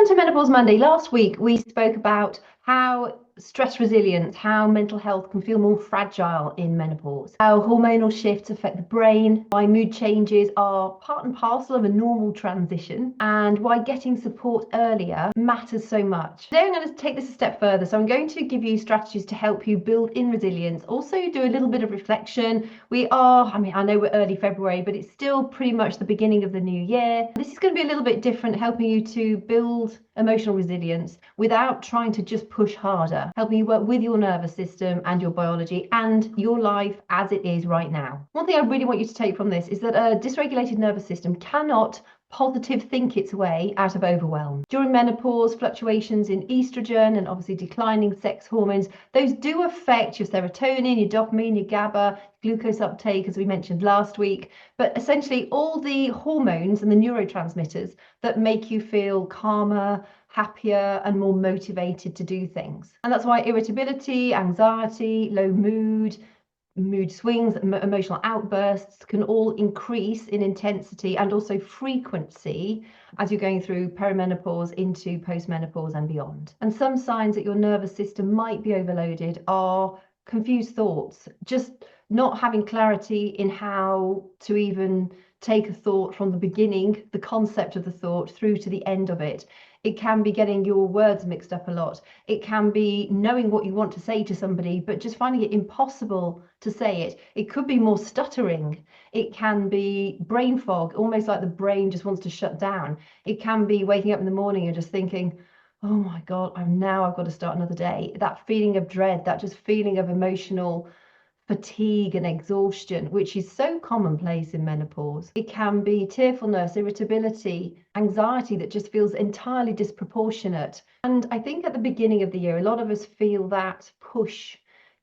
Welcome to Menopause Monday. Last week we spoke about how stress resilience, how mental health can feel more fragile in menopause, how hormonal shifts affect the brain, why mood changes are part and parcel of a normal transition, and why getting support earlier matters so much. Today I'm going to take this a step further. So I'm going to give you strategies to help you build in resilience, also do a little bit of reflection. I know we're early February, but it's still pretty much the beginning of the new year. This is going to be a little bit different, helping you to build emotional resilience without trying to just push harder, helping you work with your nervous system and your biology and your life as it is right now. One thing I really want you to take from this is that a dysregulated nervous system cannot positive think its way out of overwhelm. During menopause, fluctuations in estrogen and obviously declining sex hormones, those do affect your serotonin, your dopamine, your GABA, glucose uptake, as we mentioned last week, but essentially all the hormones and the neurotransmitters that make you feel calmer, happier, and more motivated to do things. And that's why irritability, anxiety, low mood swings, emotional outbursts can all increase in intensity and also frequency as you're going through perimenopause into postmenopause and beyond. And some signs that your nervous system might be overloaded are confused thoughts, just not having clarity in how to even take a thought from the beginning, the concept of the thought, through to the end of it. It can be getting your words mixed up a lot. It can be knowing what you want to say to somebody, but just finding it impossible to say it. It could be more stuttering. It can be brain fog, almost like the brain just wants to shut down. It can be waking up in the morning and just thinking, oh my God, I've got to start another day. That feeling of dread, that just feeling of emotional fatigue and exhaustion, which is so commonplace in menopause. It can be tearfulness, irritability, anxiety that just feels entirely disproportionate. And I think at the beginning of the year, a lot of us feel that push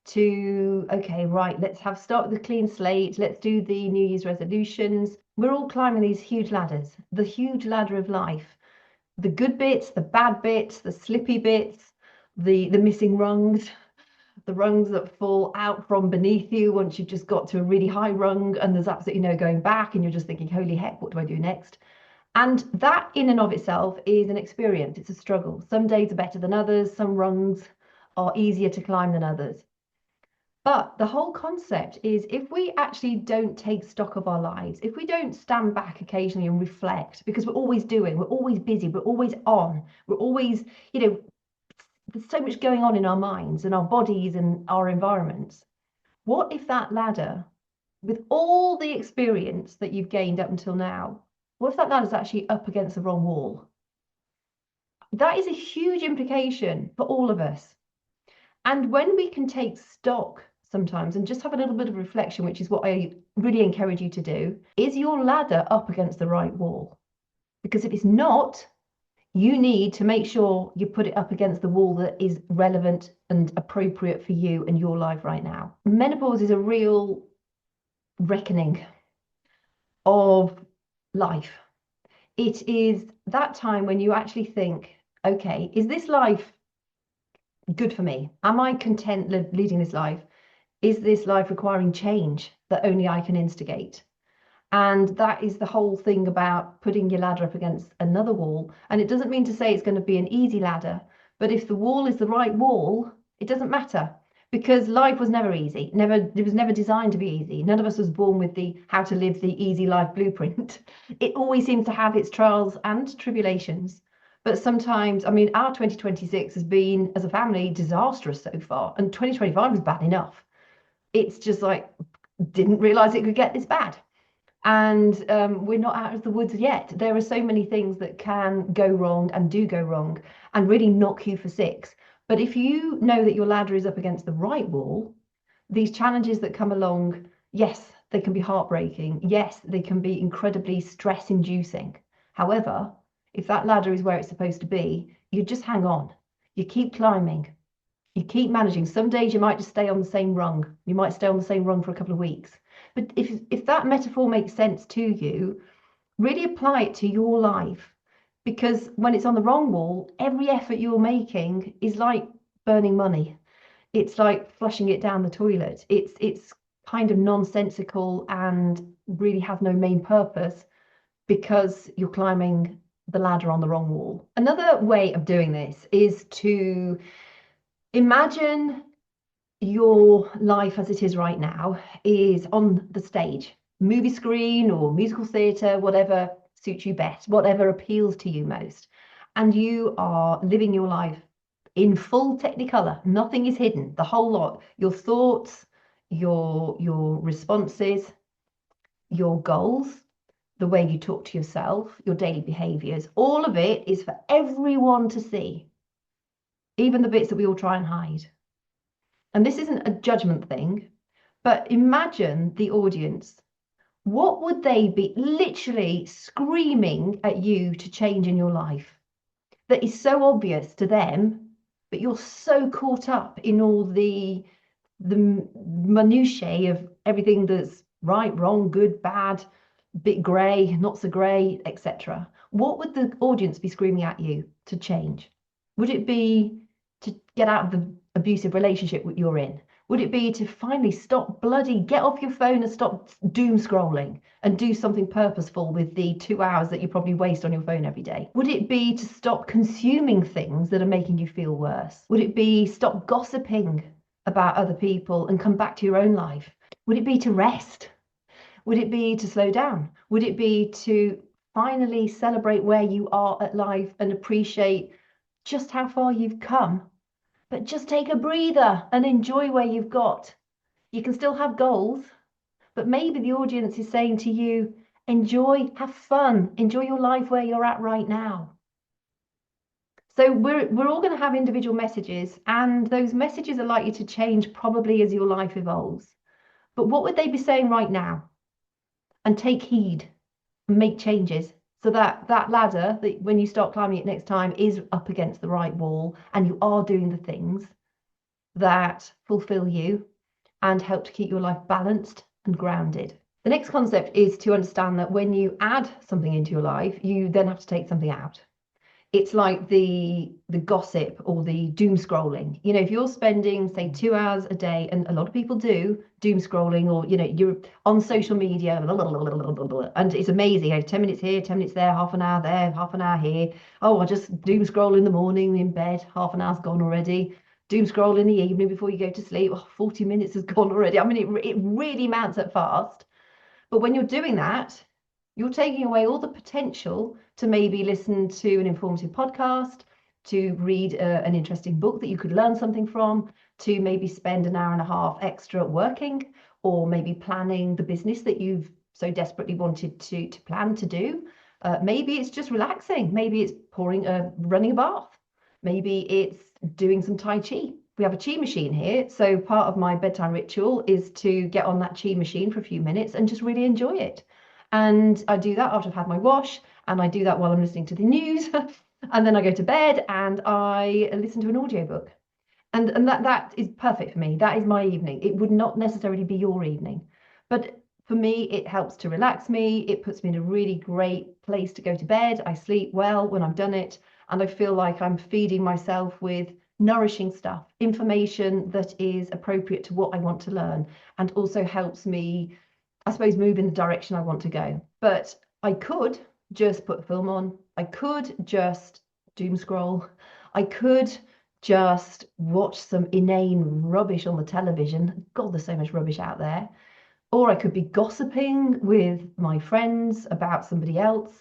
to, okay, right, let's start with a clean slate. Let's do the New Year's resolutions. We're all climbing these huge ladders, the huge ladder of life. The good bits, the bad bits, the slippy bits, the missing rungs, the rungs that fall out from beneath you once you've just got to a really high rung and there's absolutely no going back and you're just thinking, holy heck, what do I do next? And that in and of itself is an experience. It's a struggle. Some days are better than others. Some rungs are easier to climb than others. But the whole concept is, if we actually don't take stock of our lives, if we don't stand back occasionally and reflect, because we're always doing, we're always busy, we're always on, we're always, there's so much going on in our minds and our bodies and our environments. What if that ladder, with all the experience that you've gained up until now, what if that ladder's actually up against the wrong wall? That is a huge implication for all of us. And when we can take stock sometimes and just have a little bit of reflection, which is what I really encourage you to do, is your ladder up against the right wall? Because if it's not, you need to make sure you put it up against the wall that is relevant and appropriate for you and your life right now. Menopause is a real reckoning of life. It is that time when you actually think, okay, is this life good for me? Am I content leading this life? Is this life requiring change that only I can instigate? And that is the whole thing about putting your ladder up against another wall. And it doesn't mean to say it's going to be an easy ladder, but if the wall is the right wall, it doesn't matter, because life was never easy. It was never designed to be easy. None of us was born with the how to live the easy life blueprint. It always seems to have its trials and tribulations. But sometimes, our 2026 has been, as a family, disastrous so far. And 2025 was bad enough. It's just like, didn't realize it could get this bad. And we're not out of the woods yet. There are so many things that can go wrong and do go wrong and really knock you for six. But if you know that your ladder is up against the right wall, these challenges that come along, yes, they can be heartbreaking. Yes, they can be incredibly stress-inducing. However, if that ladder is where it's supposed to be, you just hang on. You keep climbing. You keep managing. Some days you might just stay on the same rung. You might stay on the same rung for a couple of weeks. But if that metaphor makes sense to you, really apply it to your life. Because when it's on the wrong wall, every effort you're making is like burning money. It's like flushing it down the toilet. It's kind of nonsensical and really has no main purpose, because you're climbing the ladder on the wrong wall. Another way of doing this is to imagine your life as it is right now is on the stage, movie screen or musical theatre, whatever suits you best, whatever appeals to you most. And you are living your life in full technicolor. Nothing is hidden, the whole lot. Your thoughts, your responses, your goals, the way you talk to yourself, your daily behaviors, all of it is for everyone to see, even the bits that we all try and hide. And this isn't a judgment thing, but imagine the audience. What would they be literally screaming at you to change in your life that is so obvious to them, but you're so caught up in all the minutiae of everything that's right, wrong, good, bad, bit grey, not so grey, etc. What would the audience be screaming at you to change? Would it be to get out of the abusive relationship you're in? Would it be to finally get off your phone and stop doom scrolling and do something purposeful with the 2 hours that you probably waste on your phone every day? Would it be to stop consuming things that are making you feel worse? Would it be stop gossiping about other people and come back to your own life? Would it be to rest? Would it be to slow down? Would it be to finally celebrate where you are at life and appreciate just how far you've come? But just take a breather and enjoy where you've got. You can still have goals, but maybe the audience is saying to you, enjoy, have fun, enjoy your life where you're at right now. So we're all going to have individual messages, and those messages are likely to change probably as your life evolves. But what would they be saying right now? And take heed and make changes so that that ladder, that when you start climbing it next time, is up against the right wall and you are doing the things that fulfill you and help to keep your life balanced and grounded. The next concept is to understand that when you add something into your life, you then have to take something out. It's like the gossip or the doom scrolling. You know, if you're spending, say, 2 hours a day, and a lot of people do doom scrolling, or, you know, you're on social media, and it's amazing. 10 minutes here, 10 minutes there, half an hour there, half an hour here. Oh, I just doom scroll in the morning in bed, half an hour's gone already. Doom scroll in the evening before you go to sleep. Oh, 40 minutes has gone already. I mean, it really mounts up fast. But when you're doing that, you're taking away all the potential to maybe listen to an informative podcast, to read an interesting book that you could learn something from, to maybe spend an hour and a half extra working, or maybe planning the business that you've so desperately wanted to plan to do. Maybe it's just relaxing. Maybe it's running a bath. Maybe it's doing some Tai Chi. We have a chi machine here. So part of my bedtime ritual is to get on that chi machine for a few minutes and just really enjoy it. And I do that after I've had my wash, and I do that while I'm listening to the news. And then I go to bed and I listen to an audiobook. And that is perfect for me. That is my evening. It would not necessarily be your evening. But for me, it helps to relax me. It puts me in a really great place to go to bed. I sleep well when I've done it. And I feel like I'm feeding myself with nourishing stuff, information that is appropriate to what I want to learn, and also helps me, I suppose, move in the direction I want to go. But I could just put a film on. I could just doom scroll. I could just watch some inane rubbish on the television. God, there's so much rubbish out there. Or I could be gossiping with my friends about somebody else.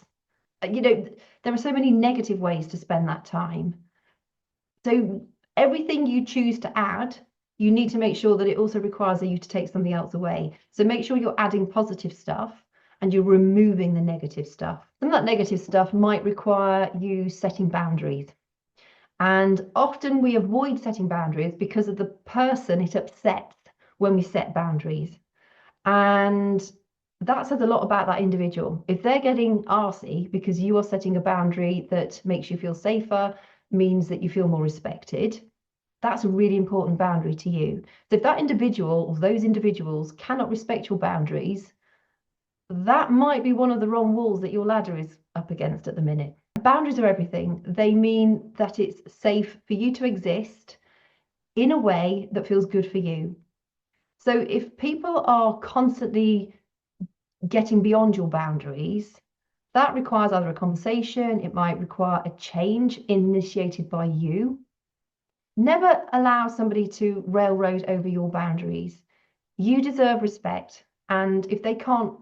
You know, there are so many negative ways to spend that time. So everything you choose to add, you need to make sure that it also requires you to take something else away. So make sure you're adding positive stuff and you're removing the negative stuff. Some of that negative stuff might require you setting boundaries. And often we avoid setting boundaries because of the person it upsets when we set boundaries. And that says a lot about that individual. If they're getting arsey because you are setting a boundary that makes you feel safer, means that you feel more respected, that's a really important boundary to you. So if that individual or those individuals cannot respect your boundaries, that might be one of the wrong walls that your ladder is up against at the minute. Boundaries are everything. They mean that it's safe for you to exist in a way that feels good for you. So if people are constantly getting beyond your boundaries, That requires either a conversation, it might require a change initiated by you. Never allow somebody to railroad over your boundaries. You deserve respect. And if they can't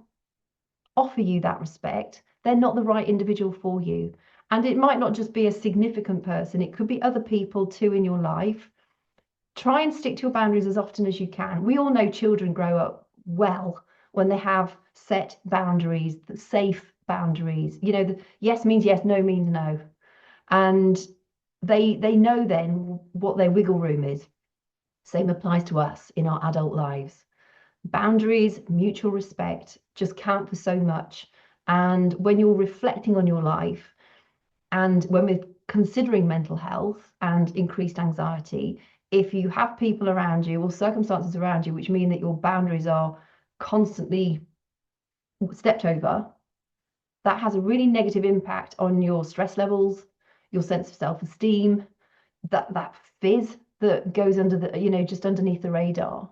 offer you that respect, they're not the right individual for you. And it might not just be a significant person, it could be other people too in your life. Try and stick to your boundaries as often as you can. We all know children grow up well when they have set boundaries, safe boundaries. You know, the yes means yes, no means no. And they know then what their wiggle room is. Same applies to us in our adult lives. Boundaries, mutual respect just count for so much. And when you're reflecting on your life, and when we're considering mental health and increased anxiety, if you have people around you or circumstances around you which mean that your boundaries are constantly stepped over, that has a really negative impact on your stress levels, your sense of self-esteem, that fizz that goes under the, you know, just underneath the radar.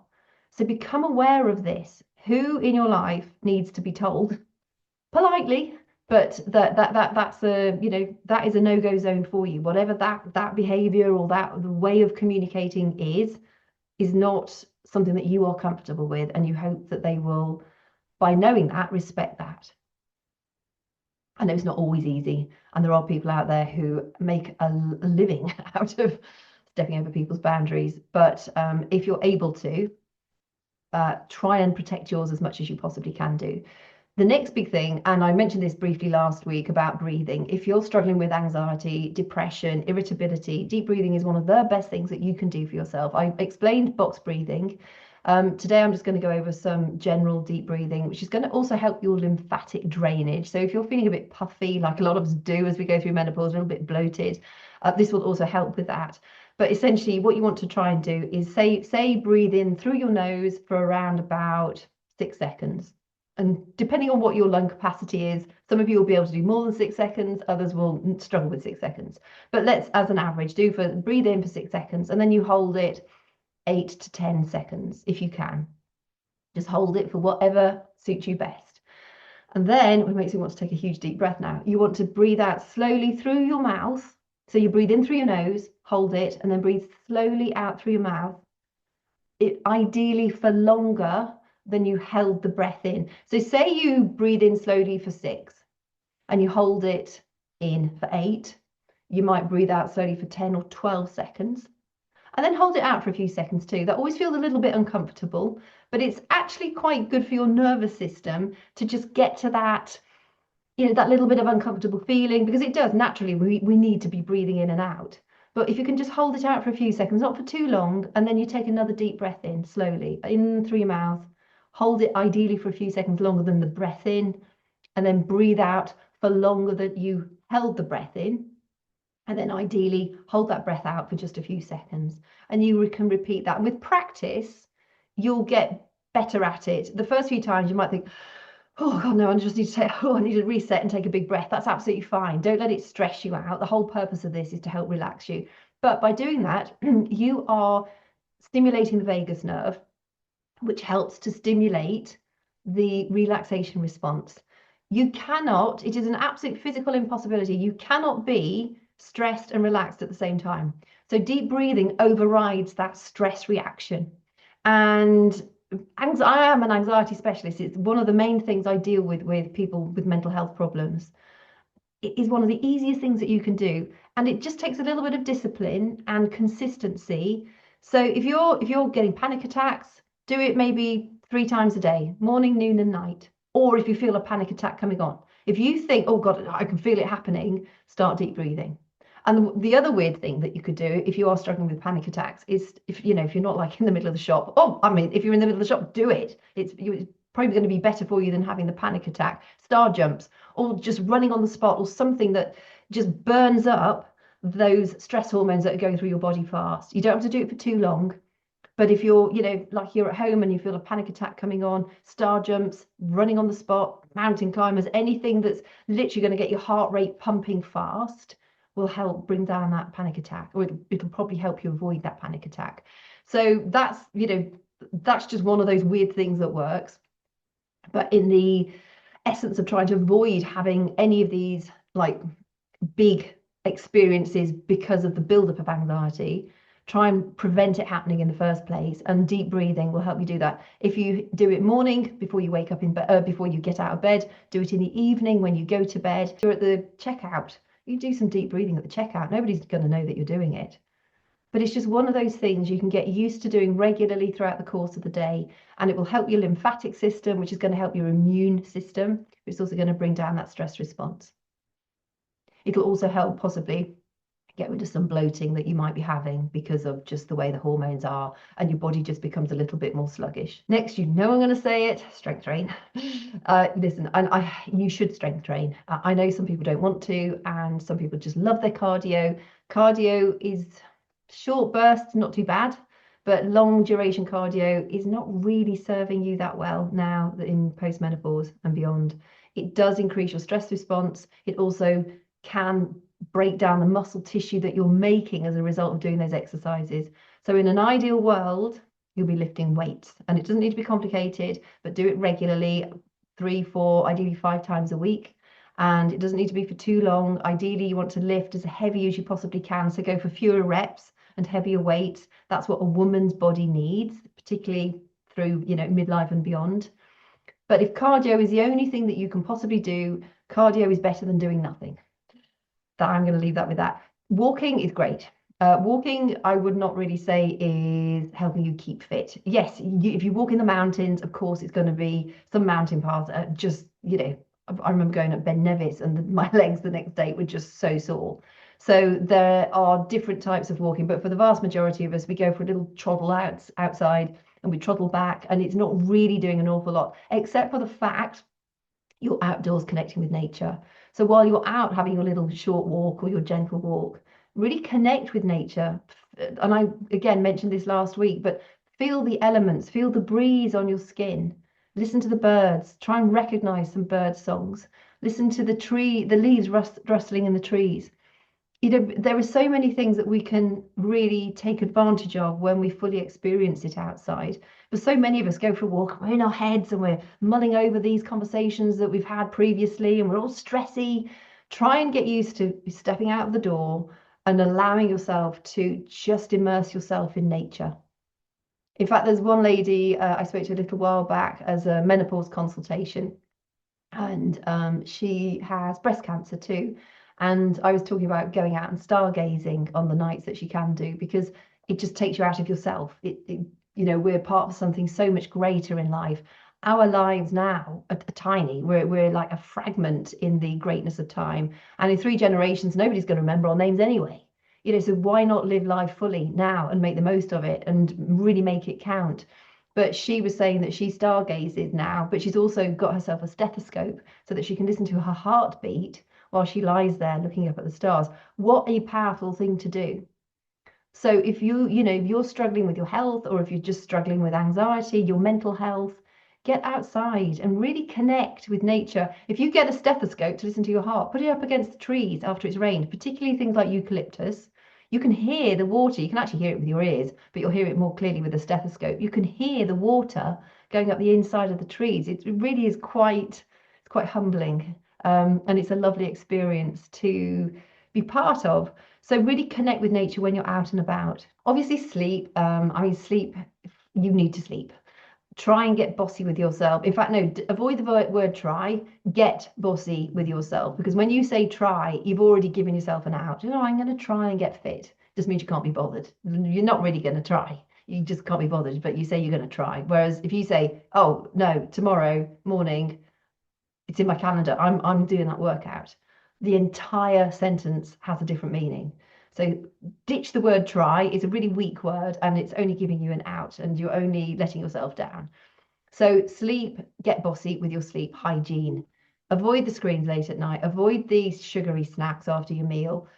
So become aware of this. Who in your life needs to be told politely, but that's a, you know, that is a no-go zone for you. Whatever that behavior or that the way of communicating is not something that you are comfortable with, and you hope that they will, by knowing that, respect that. I know it's not always easy, and there are people out there who make a living out of stepping over people's boundaries, but if you're able to, try and protect yours as much as you possibly can do. The next big thing, and I mentioned this briefly last week about breathing, if you're struggling with anxiety, depression, irritability, deep breathing is one of the best things that you can do for yourself. I explained box breathing. Today, I'm just going to go over some general deep breathing, which is going to also help your lymphatic drainage. So if you're feeling a bit puffy, like a lot of us do as we go through menopause, a little bit bloated, this will also help with that. But essentially, what you want to try and do is say breathe in through your nose for around about 6 seconds. And depending on what your lung capacity is, some of you will be able to do more than 6 seconds, others will struggle with 6 seconds. But let's, as an average, breathe in for 6 seconds, and then you hold it 8 to 10 seconds if you can. Just hold it for whatever suits you best. And then, it makes you want to take a huge deep breath now. You want to breathe out slowly through your mouth. So you breathe in through your nose, hold it, and then breathe slowly out through your mouth. Ideally for longer than you held the breath in. So say you breathe in slowly for 6 and you hold it in for 8. You might breathe out slowly for 10 or 12 seconds and then hold it out for a few seconds too. That always feels a little bit uncomfortable, but it's actually quite good for your nervous system to just get to that, you know, that little bit of uncomfortable feeling, because it does naturally, we need to be breathing in and out. But if you can just hold it out for a few seconds, not for too long, and then you take another deep breath in slowly, in through your mouth, hold it ideally for a few seconds longer than the breath in, and then breathe out for longer than you held the breath in. And then ideally hold that breath out for just a few seconds. And you can repeat that. And with practice, you'll get better at it. The first few times you might think, oh God, no, I just need to take, I need to reset and take a big breath. That's absolutely fine. Don't let it stress you out. The whole purpose of this is to help relax you. But by doing that, you are stimulating the vagus nerve, which helps to stimulate the relaxation response. You cannot, it is an absolute physical impossibility. You cannot be stressed and relaxed at the same time. So deep breathing overrides that stress reaction. And I am an anxiety specialist. It's one of the main things I deal with people with mental health problems. It is one of the easiest things that you can do. And it just takes a little bit of discipline and consistency. So if you're getting panic attacks, do it maybe 3 times a day, morning, noon, and night. Or if you feel a panic attack coming on, if you think, oh God, I can feel it happening, start deep breathing. And the other weird thing that you could do if you are struggling with panic attacks is, if you're not like in the middle of the shop, if you're in the middle of the shop, do it. It's probably going to be better for you than having the panic attack. Star jumps, or just running on the spot, or something that just burns up those stress hormones that are going through your body fast. You don't have to do it for too long. But if you're, like you're at home and you feel a panic attack coming on, star jumps, running on the spot, mountain climbers, anything that's literally going to get your heart rate pumping fast will help bring down that panic attack, or it'll probably help you avoid that panic attack. So that's just one of those weird things that works. But in the essence of trying to avoid having any of these like big experiences because of the buildup of anxiety, try and prevent it happening in the first place. And deep breathing will help you do that. If you do it morning before you wake up in bed, before you get out of bed, do it in the evening when you go to bed, do it at the checkout. You do some deep breathing at the checkout. Nobody's going to know that you're doing it. But it's just one of those things you can get used to doing regularly throughout the course of the day. And it will help your lymphatic system, which is going to help your immune system. It's also going to bring down that stress response. It'll also help possibly get rid of some bloating that you might be having because of just the way the hormones are, and your body just becomes a little bit more sluggish. Next, I'm going to say it, strength train. Listen, you should strength train. I know some people don't want to, and some people just love their cardio. Cardio is short bursts, not too bad, but long duration cardio is not really serving you that well now in postmenopause and beyond. It does increase your stress response. It also can break down the muscle tissue that you're making as a result of doing those exercises. So in an ideal world, you'll be lifting weights, and it doesn't need to be complicated, but do it regularly, 3, 4, ideally 5 times a week. And it doesn't need to be for too long. Ideally, you want to lift as heavy as you possibly can. So go for fewer reps and heavier weights. That's what a woman's body needs, particularly through, midlife and beyond. But if cardio is the only thing that you can possibly do, cardio is better than doing nothing. That I'm going to leave that with that. Walking is great. Walking, I would not really say is helping you keep fit. Yes, if you walk in the mountains, of course, it's going to be some mountain paths. I remember going up Ben Nevis and my legs the next day were just so sore. So there are different types of walking, but for the vast majority of us, we go for a little trottle outside and we trottle back, and it's not really doing an awful lot, except for the fact you're outdoors connecting with nature. So while you're out having your little short walk or your gentle walk, really connect with nature. And I, again, mentioned this last week, but feel the elements, feel the breeze on your skin. Listen to the birds, try and recognize some bird songs. Listen to the leaves rustling in the trees. There are so many things that we can really take advantage of when we fully experience it outside. But so many of us go for a walk, we're in our heads and we're mulling over these conversations that we've had previously, and we're all stressy. Try and get used to stepping out of the door and allowing yourself to just immerse yourself in nature. In fact, there's one lady I spoke to a little while back as a menopause consultation, and she has breast cancer too. And I was talking about going out and stargazing on the nights that she can do, because it just takes you out of yourself. We're part of something so much greater in life. Our lives now are tiny. We're like a fragment in the greatness of time. And in 3 generations, nobody's going to remember our names anyway. So why not live life fully now and make the most of it and really make it count? But she was saying that she stargazes now, but she's also got herself a stethoscope so that she can listen to her heartbeat while she lies there looking up at the stars. What a powerful thing to do. So if you're struggling with your health, or if you're just struggling with anxiety, your mental health, get outside and really connect with nature. If you get a stethoscope to listen to your heart, put it up against the trees after it's rained, particularly things like eucalyptus. You can hear the water. You can actually hear it with your ears, but you'll hear it more clearly with a stethoscope. You can hear the water going up the inside of the trees. It really is quite humbling. And it's a lovely experience to be part of. So really connect with nature when you're out and about. Obviously sleep. Sleep, you need to sleep. Try and get bossy with yourself. In fact, no, avoid the word try. Get bossy with yourself, because when you say try, you've already given yourself an out. I'm going to try and get fit. Just means you can't be bothered. You're not really going to try. You just can't be bothered, but you say you're going to try. Whereas if you say, oh, no, tomorrow morning, it's in my calendar, I'm doing that workout, the entire sentence has a different meaning. So ditch the word try. It's a really weak word, and it's only giving you an out, and you're only letting yourself down. So sleep, get bossy with your sleep hygiene. Avoid the screens late at night. Avoid these sugary snacks after your meal.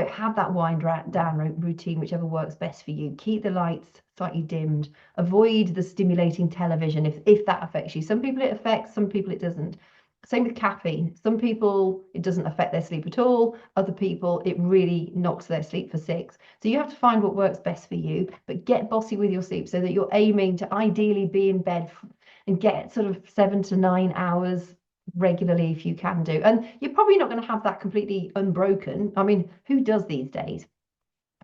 Have that wind down routine, whichever works best for you. Keep the lights slightly dimmed. Avoid the stimulating television if that affects you. Some people it affects, some people it doesn't. Same with caffeine. Some people it doesn't affect their sleep at all. Other people it really knocks their sleep for 6. So you have to find what works best for you, but get bossy with your sleep so that you're aiming to ideally be in bed and get sort of 7 to 9 hours regularly if you can do. And you're probably not going to have that completely unbroken. I mean, who does these days?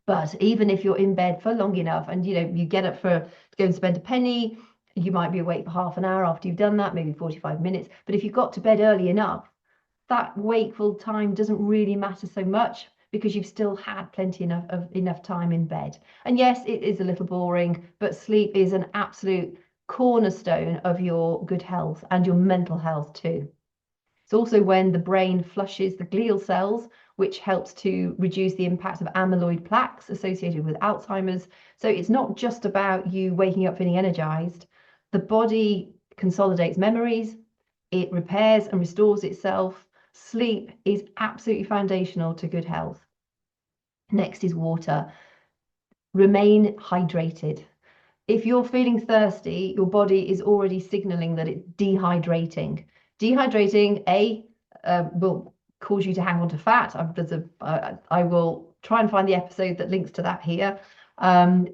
But even if you're in bed for long enough and you get up to go and spend a penny, you might be awake for half an hour after you've done that, maybe 45 minutes. But if you got to bed early enough, that wakeful time doesn't really matter so much because you've still had plenty of enough time in bed. And yes, it is a little boring, but sleep is an absolute cornerstone of your good health and your mental health too. It's also when the brain flushes the glial cells, which helps to reduce the impact of amyloid plaques associated with Alzheimer's. So it's not just about you waking up feeling energized. The body consolidates memories, it repairs and restores itself. Sleep is absolutely foundational to good health. Next is water. Remain hydrated. If you're feeling thirsty, your body is already signaling that it's dehydrating. Dehydrating, will cause you to hang on to fat. I will try and find the episode that links to that here.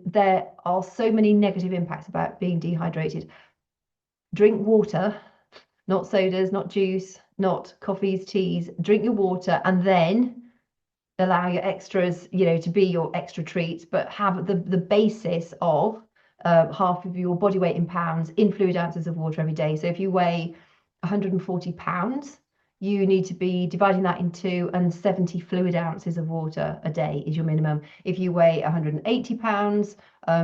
There are so many negative impacts about being dehydrated. Drink water, not sodas, not juice, not coffees, teas. Drink your water and then allow your extras, to be your extra treats, but have the basis of half of your body weight in pounds in fluid ounces of water every day. So if you weigh 140 pounds, you need to be dividing that in two, and 70 fluid ounces of water a day is your minimum. If you weigh 180 pounds,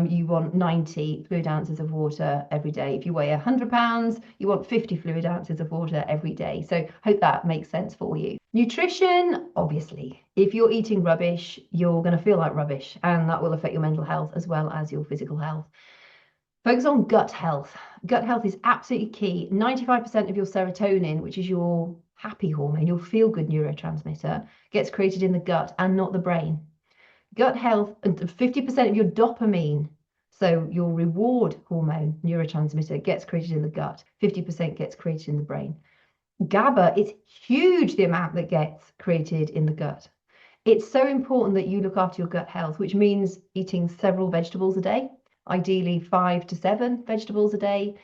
you want 90 fluid ounces of water every day. If you weigh 100 pounds, you want 50 fluid ounces of water every day. So hope that makes sense for you. Nutrition, obviously, if you're eating rubbish, you're going to feel like rubbish, and that will affect your mental health as well as your physical health. Focus on gut health. Gut health is absolutely key. 95% of your serotonin, which is your happy hormone, your feel-good neurotransmitter, gets created in the gut and not the brain. Gut health, and 50% of your dopamine, so your reward hormone neurotransmitter, gets created in the gut. 50% gets created in the brain. GABA, it's huge the amount that gets created in the gut. It's so important that you look after your gut health, which means eating several vegetables a day, ideally 5 to 7 vegetables a day,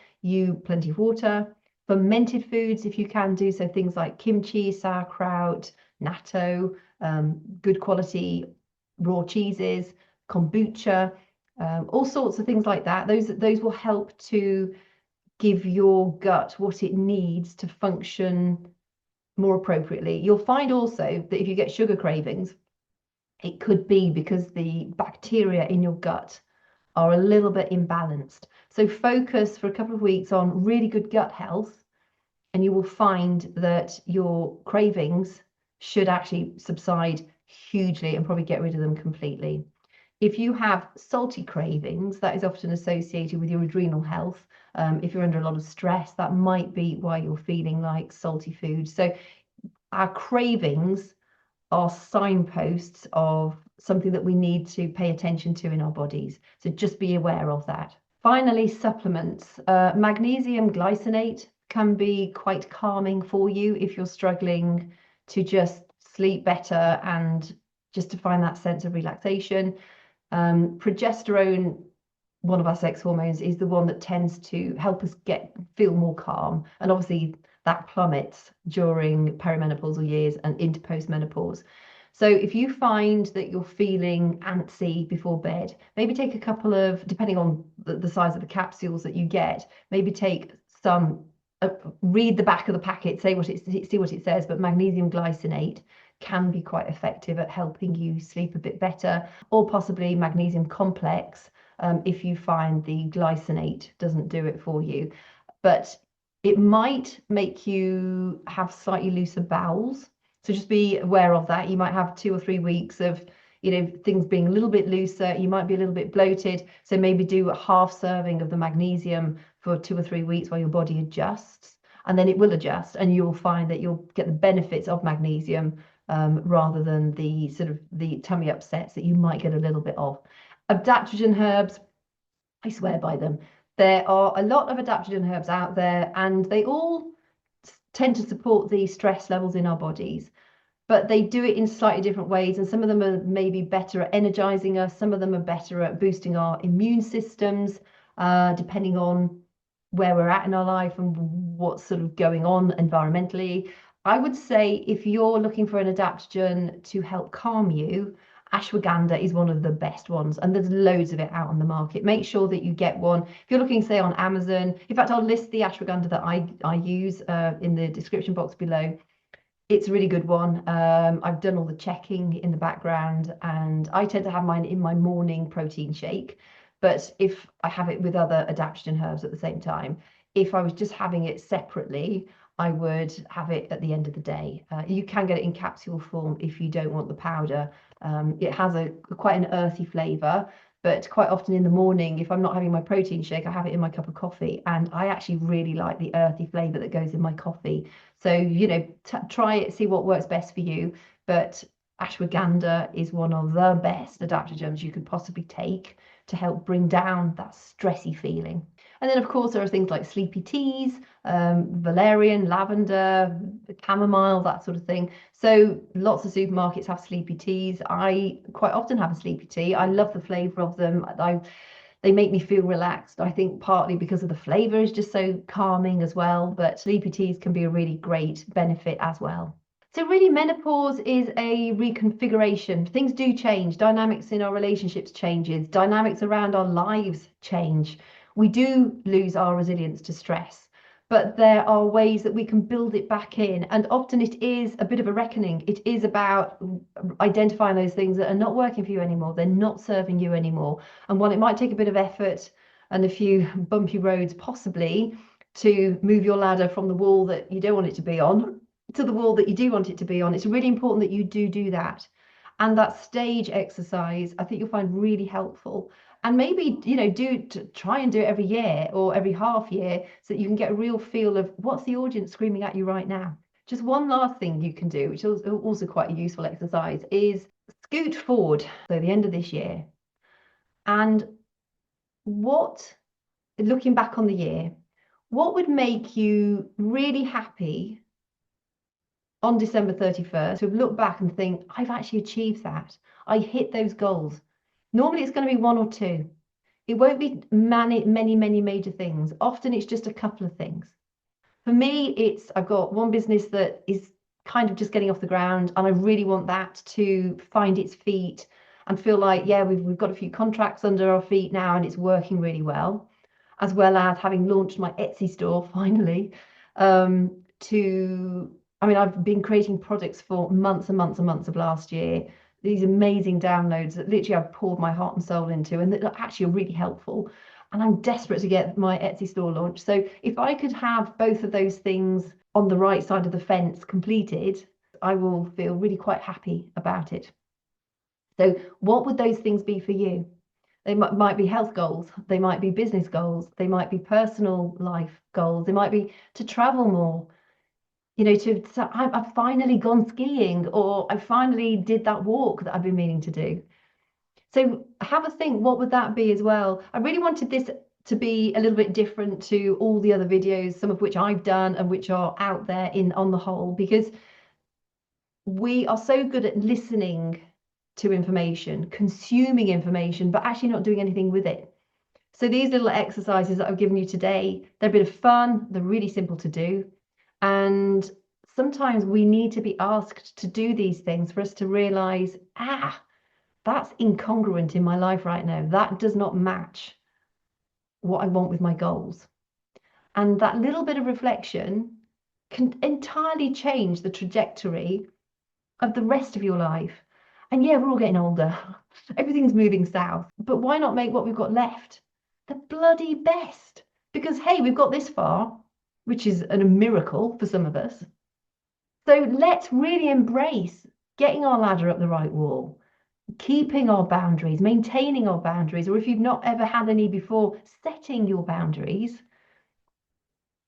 plenty of water, fermented foods if you can do so, things like kimchi, sauerkraut, natto, good quality raw cheeses, kombucha, all sorts of things like that. Those will help to give your gut what it needs to function more appropriately. You'll find also that if you get sugar cravings, it could be because the bacteria in your gut are a little bit imbalanced. So focus for a couple of weeks on really good gut health, and you will find that your cravings should actually subside hugely and probably get rid of them completely. If you have salty cravings, that is often associated with your adrenal health. If you're under a lot of stress, that might be why you're feeling like salty food. So our cravings are signposts of something that we need to pay attention to in our bodies. So just be aware of that. Finally, supplements. Magnesium glycinate can be quite calming for you if you're struggling to just sleep better and just to find that sense of relaxation. Progesterone, one of our sex hormones, is the one that tends to help us feel more calm. And obviously that plummets during perimenopausal years and into postmenopause. So if you find that you're feeling antsy before bed, maybe take a couple of, depending on the size of the capsules that you get, maybe take some, read the back of the packet, see what it says, but magnesium glycinate can be quite effective at helping you sleep a bit better, or possibly magnesium complex if you find the glycinate doesn't do it for you. But it might make you have slightly looser bowels. So just be aware of that. You might have 2 or 3 weeks of, things being a little bit looser. You might be a little bit bloated. So maybe do a half serving of the magnesium for 2 or 3 weeks while your body adjusts. And then it will adjust, and you'll find that you'll get the benefits of magnesium rather than the tummy upsets that you might get a little bit of. Adaptogen herbs, I swear by them. There are a lot of adaptogen herbs out there, and they all tend to support the stress levels in our bodies, but they do it in slightly different ways. And some of them are maybe better at energizing us. Some of them are better at boosting our immune systems, depending on where we're at in our life and what's sort of going on environmentally. I would say if you're looking for an adaptogen to help calm you, ashwagandha is one of the best ones, and there's loads of it out on the market. Make sure that you get one. If you're looking, say, on Amazon, in fact, I'll list the ashwagandha that I use in the description box below. It's a really good one. I've done all the checking in the background, and I tend to have mine in my morning protein shake. But if I have it with other adaptogen herbs at the same time, if I was just having it separately, I would have it at the end of the day. You can get it in capsule form if you don't want the powder. It has quite an earthy flavour, but quite often in the morning, if I'm not having my protein shake, I have it in my cup of coffee, and I actually really like the earthy flavour that goes in my coffee. So, try it, see what works best for you. But ashwagandha is one of the best adaptogens you could possibly take to help bring down that stressy feeling. And then, of course, there are things like sleepy teas, valerian, lavender, chamomile, that sort of thing. So lots of supermarkets have sleepy teas. I quite often have a sleepy tea. I love the flavour of them. They make me feel relaxed. I think partly because of the flavour is just so calming as well, but sleepy teas can be a really great benefit as well. So really, menopause is a reconfiguration. Things do change. Dynamics in our relationships changes. Dynamics around our lives change. We do lose our resilience to stress, but there are ways that we can build it back in. And often it is a bit of a reckoning. It is about identifying those things that are not working for you anymore. They're not serving you anymore. And while it might take a bit of effort and a few bumpy roads possibly to move your ladder from the wall that you don't want it to be on to the wall that you do want it to be on, it's really important that you do that. And that stage exercise, I think you'll find really helpful. And maybe, try and do it every year or every half year so that you can get a real feel of what's the audience screaming at you right now. Just one last thing you can do, which is also quite a useful exercise, is scoot forward, so the end of this year. And looking back on the year, what would make you really happy on December 31st to look back and think, I've actually achieved that. I hit those goals. Normally it's going to be one or two. It won't be many major things. Often it's just a couple of things. For me, I've got one business that is kind of just getting off the ground, and I really want that to find its feet and feel like, yeah, we've got a few contracts under our feet now and it's working really well, as well as having launched my Etsy store finally. I've been creating products for months and months and months of last year. These amazing downloads that literally I've poured my heart and soul into, and that actually are really helpful. And I'm desperate to get my Etsy store launched. So if I could have both of those things on the right side of the fence completed, I will feel really quite happy about it. So what would those things be for you? They might be health goals. They might be business goals. They might be personal life goals. They might be to travel more. I've finally gone skiing, or I finally did that walk that I've been meaning to do. So have a think, what would that be as well? I really wanted this to be a little bit different to all the other videos, some of which I've done and which are out there on the whole, because we are so good at listening to information, consuming information, but actually not doing anything with it. So these little exercises that I've given you today, they're a bit of fun, they're really simple to do. And sometimes we need to be asked to do these things for us to realize, that's incongruent in my life right now. That does not match what I want with my goals. And that little bit of reflection can entirely change the trajectory of the rest of your life. And yeah, we're all getting older. Everything's moving south. But why not make what we've got left the bloody best? Because, hey, we've got this far, which is a miracle for some of us. So let's really embrace getting our ladder up the right wall, keeping our boundaries, maintaining our boundaries, or if you've not ever had any before, setting your boundaries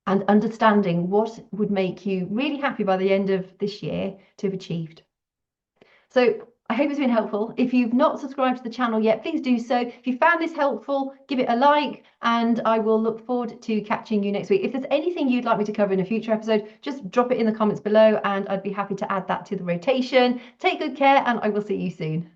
and understanding what would make you really happy by the end of this year to have achieved. So I hope it's been helpful. If you've not subscribed to the channel yet, please do so. If you found this helpful, give it a like, and I will look forward to catching you next week. If there's anything you'd like me to cover in a future episode, just drop it in the comments below and I'd be happy to add that to the rotation. Take good care, and I will see you soon.